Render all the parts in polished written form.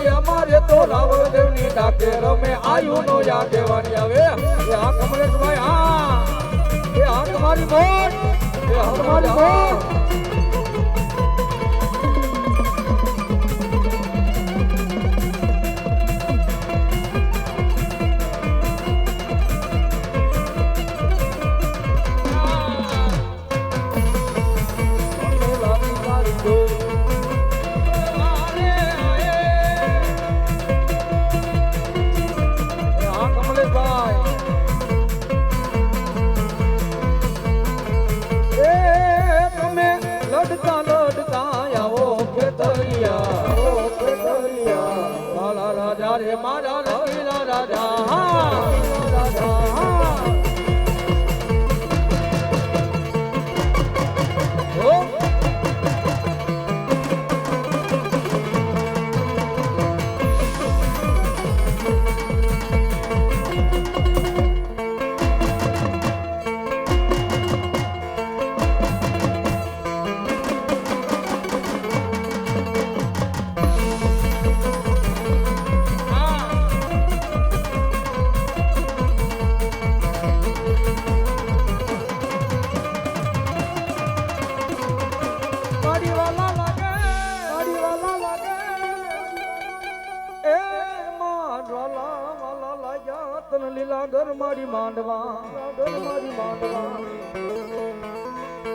અમારે તો રાવદેવની ડાકે રમે આયુ નો યાદ દેવાની આવે એ આ કમલેશભાઈ હા એ આ તમારી મોટ એ આ તમારી મોટ મારા રવિના રાજા લીલા ઘર મારી માંડવા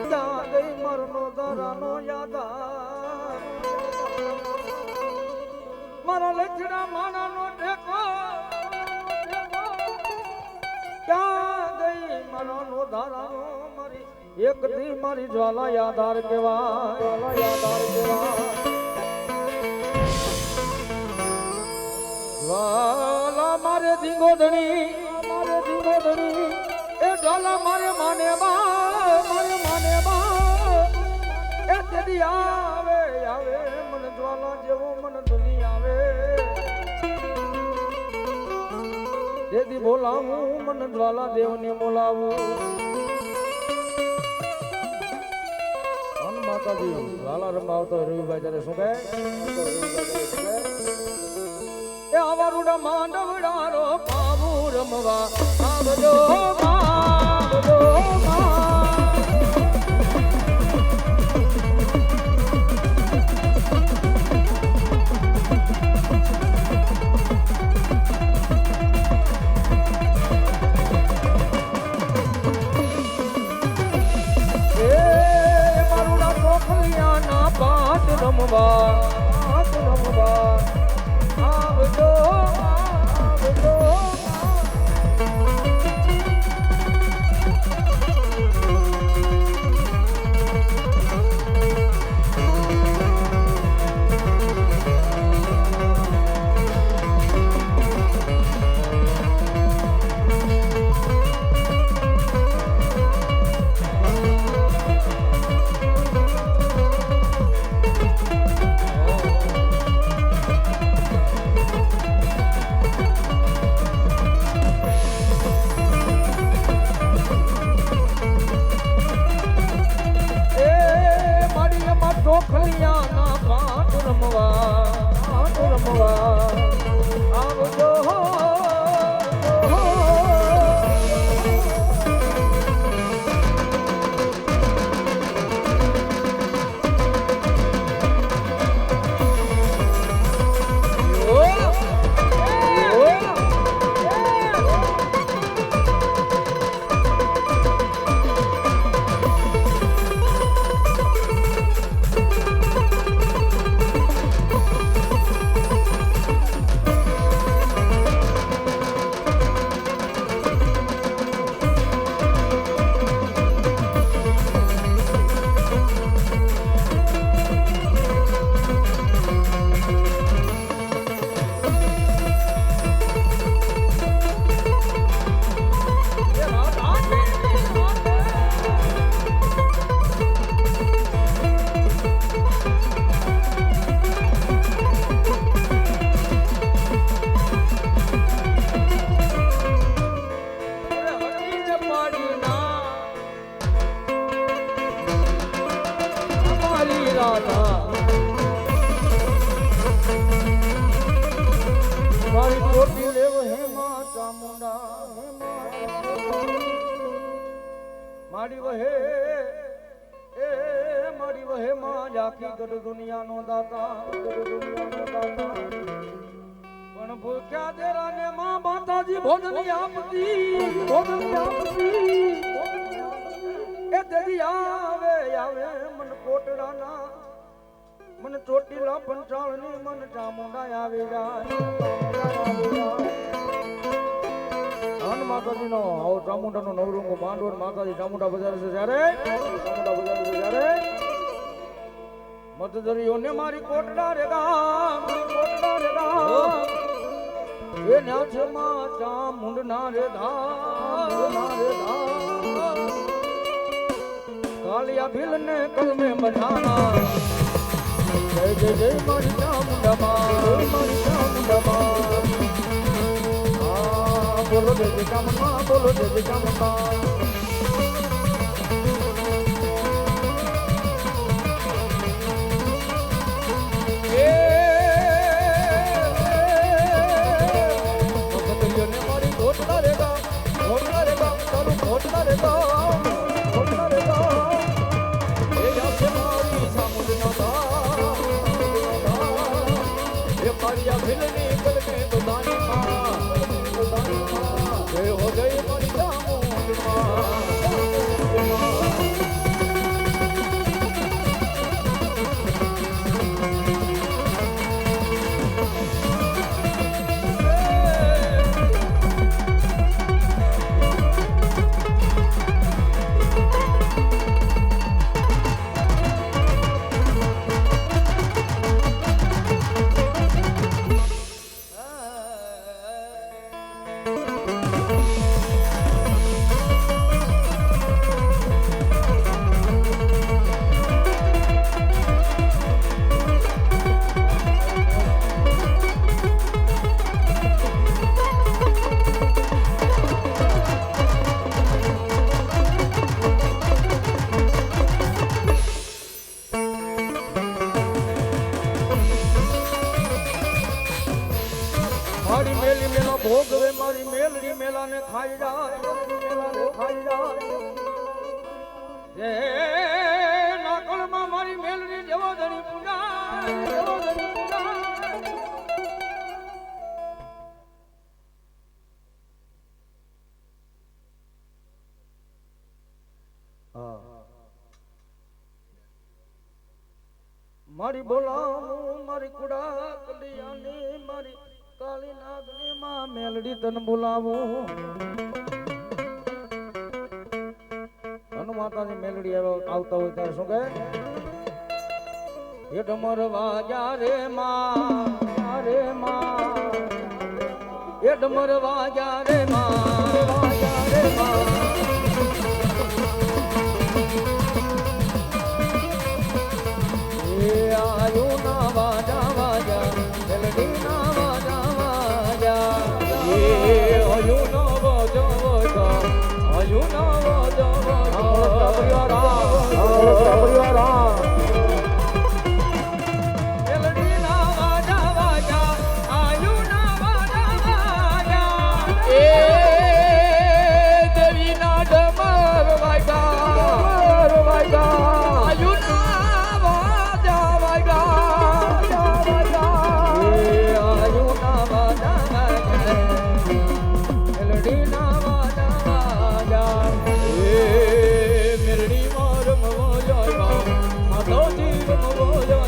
ત્યાં ગઈ મરનો દરાનો યાદા મારા લખડા માણાનો ટેકો ત્યાં ગઈ મરનો દરાનો મારી એક દી મારી જ્વાલા યાદાર કેવા જ્વાલા મારે ધીંગોધણી એ જ્વાલા મારે માને બા એ તેદી આવે મન જ્વાલા જેવો મન ધની આવે તેદી બોલાવું મન જ્વાલા દેવને બોલાવું માતાજી જ્વાલા રમવા આવતો રવિભાઈ ત્યારે શું કહે એ આવરુડા માંડવડારો પાવું રમવા આવજો રમવા આવજો ખલિયાના પાટ રમવા આવજો ચામુંડા મારી વહે એ મારી વહે માં જાકી ગઢ દુનિયાનો દાતા પણ ભૂખ્યા દેરા ને માં માતાજી ભોજન આપતી એ તેજી આવે મન કોટડાના મન ચોટીલા પંચાળની મન ચામુંડા આવી જાય હન માતાજી નો આવો ચામુંડા નો નવરંગો માંડવો માતાજી ચામુંડા બજારે છે જ્યારે મતદરીઓ ને મારી કોટડા રે ગામ એ ન્યા છે માં ચામુંડના રે ધામ કાલિયા ભીલ ને કલમે બધાના જય જય જય મારી ચામુંડા બોલો જય જય ચામુંડા બોલો જય જય ચામુંડા મારી ઘોટલા રે ગામ તારું ઘોટલા રે ગામ ભીલની કલમે બધાની માં જય હો જય મારી ચામુંડા મારી મેલી મેલા ભોગવે મારી મેલડી મેલાને ખાઈ જાય એ નાકળમાં મારી મેલડી દેવોધણી પૂજા મારી બોલાવું મારી કુડા કડિયાની મારી કાળી નાગની માં મેલડી તન બોલાવું હનુ માતાની મેલડી આવતા હોય ત્યારે શું કહે એ ડમર વાગ્યા રે માં એ ડમર વાગ્યા રે માં એ આયુ ના વાજા મેલડી ના આયુ નો વાજો આયુ નો વાજો મેલડી ના વાજા આયુ ના વાજા એ દેવી ના ડમર વાગ્યા આયુ ના વાજા આયુ ના વાજા મેલડી ના વાજા મેલડી મોર મો જોય માધોજી મો જોય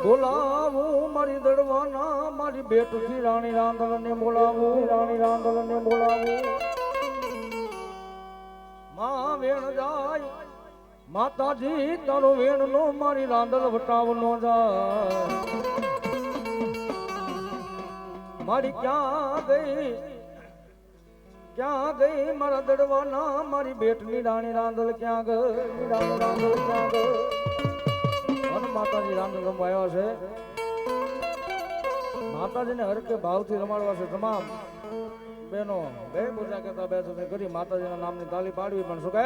બોલાવું મારી દડવાના મારી બેટથી રાણી રાંધલ ને બોલાવું માં વેણ જાય માતાજી તારો વેણ નો મારી રાંધલ વટાવ નો જાય મારી ક્યાં ગઈ ક્યાં ગઈ મારા દડવાના મારી બેટની રાણી રાંદલ ક્યાં ગઈ રાણી રાંદલ ક્યાં ગઈ અને માતાજી રાંદલ રમવા આવ્યા છે માતાજીને હરકે ભાવથી રમાડવા છે તમામ બેનો બે પૂજા કરતા બે સુધી કરી માતાજીના નામની તાલી પાડવી પણ શું કહે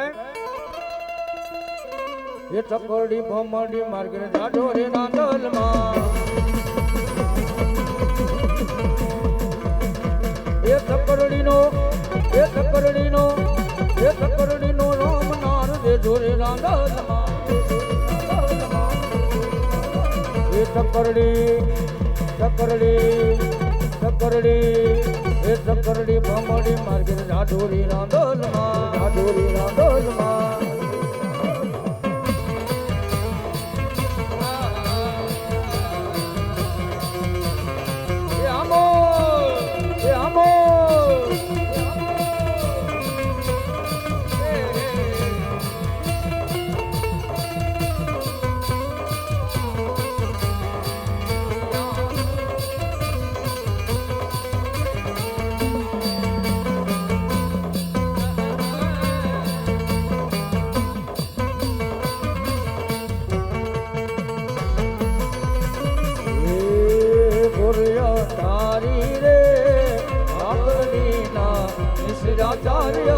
એ ચકરડી ભમડી માર્ગે જાડો રે રાંદલમાં એ ચકરડીનો રામ નાર દે જોરે રાંદલમાં એ ચકરડી ભમડી માર્ગે જાડોરી રાંદલમાં આચાર્ય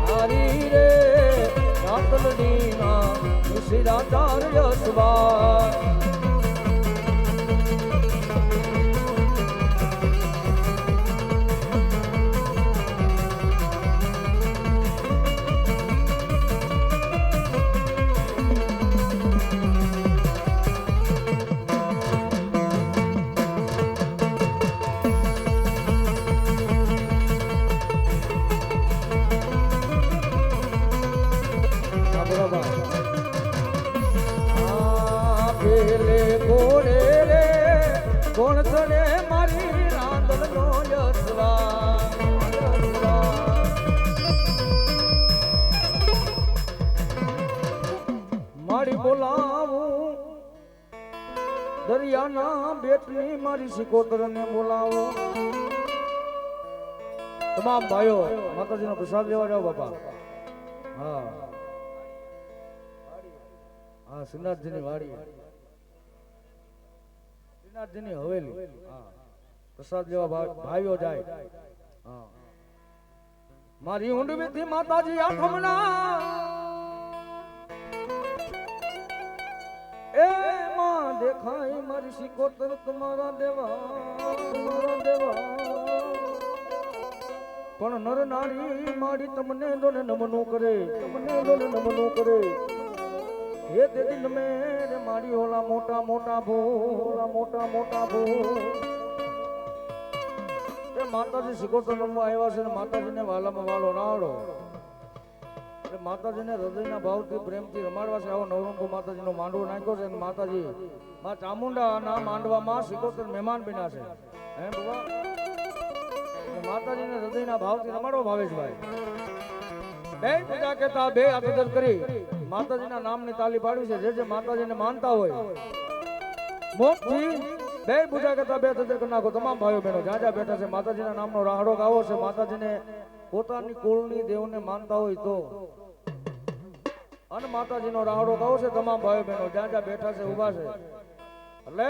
હરી રે રાતલડીના નિશિરાચાર્ય સ્વા કોણ ચડે મારી રાંદલ નો યસવા મારી બોલાવું દરિયાના બેટની મારી સિકોતર ને બોલાવું તમામ ભાઈઓ માતાજીનો પ્રસાદ લેવા જાઓ બાપા હા હા શ્રીનાથજીની વાડી શ્રીનાથજીની હવેલી હા પ્રસાદ લેવા ભાઈઓ જાય હા મારી ઊંડવીથી માતાજી આઠમના એ માં દેખાય મારી સિકોતર તમારા દેવા પણ નર નારી મારી તમને દોને નમનું કરે હે દેદી નમે રે મારી ઓલા મોટા ભૂ એ માતાજી સિકોતર રમવા આવ્યા છે ને માતાજીને વાલામાં વાલો રાવડો એટલે માતાજીને હૃદયના ભાવથી પ્રેમથી રમાડવા છે આવો નવરંગો માતાજીનો માંડવો નાખ્યો છે અને માતાજી માં ચામુંડાના માંડવામાં સિકોતર મહેમાન બન્યા છે હે બાબા માતાજીને હૃદયના ભાવથી રમાડો ભાવેશભાઈ બે પૂજા કહેતા બે આદર કરી માતાજીના નામની તાલી પાડવી છે જે માતાજીને માનતા હોય મોટથી બે પૂજા કરતા બે આદર કરી નાખો તમામ ભાઈઓ બહેનો જ્યાં જ્યાં બેઠા છે માતાજીના નામનો રાહડો ગાવો છે માતાજીને પોતાની કુળની દેવને માનતા હોય તો અને માતાજીનો રાહડો ગાવો છે તમામ ભાઈઓ બહેનો જ્યાં જ્યાં બેઠા છે ઊભા છે એટલે